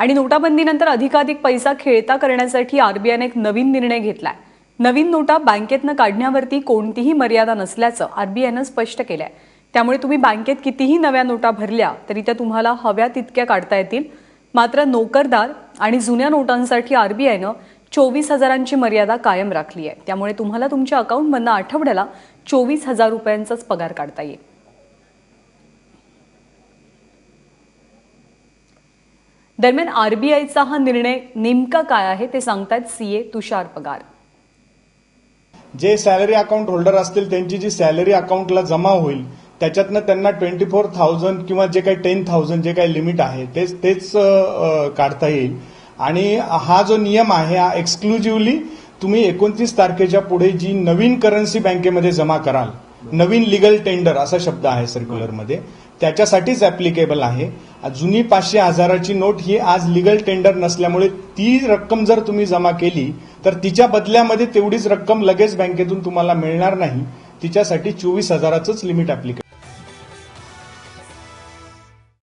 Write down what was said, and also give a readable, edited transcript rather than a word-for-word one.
आणि नोटाबंदीनंतर अधिकाधिक पैसा खेळता करण्यासाठी आरबीआयने एक नवीन निर्णय घेतलाय। नवीन नोटा बँकेतनं काढण्यावरती कोणतीही मर्यादा नसल्याचं आरबीआयनं स्पष्ट केलंय। त्यामुळे तुम्ही बँकेत कितीही नव्या नोटा भरल्या तरी त्या तुम्हाला हव्या तितक्या काढता येतील। मात्र नोकरदार आणि जुन्या नोटांसाठी आरबीआयनं 24,000ची मर्यादा कायम राखली आहे। त्यामुळे तुम्हाला तुमच्या अकाउंटमधनं आठवड्याला 24,000 रुपयांचाच पगार काढता येईल। दरम्यान आरबीआयचा हा निर्णय नेमका काय आहे ते सांगतायत सीए तुषार पगार। जे सॅलरी अकाउंट होल्डर असतील त्यांची जी सॅलरी अकाउंटला जमा होईल त्याच्यातनं त्यांना 24,000 किंवा जे काही 10,000 जे काही लिमिट आहे तेच काढता येईल। आणि हा जो नियम आहे हा एक्सक्लुझिव्हली तुम्ही 29 तारखेच्या पुढे जी नवीन करन्सी बँकेमध्ये जमा कराल, नवीन लिगल टेंडर असा शब्द आहे सर्क्युलरमध्ये, त्याच्यासाठीच ऍप्लिकेबल आहे। जुनी 500,000ची नोट ही आज लिगल टेंडर नसल्यामुळे ती रक्कम जर तुम्ही जमा केली तर तिच्या बदल्यामध्ये तेवढीच रक्कम लगेच बँकेतून तुम्हाला मिळणार नाही। तिच्यासाठी 24,000चंच लिमिट ऍप्लिकेबल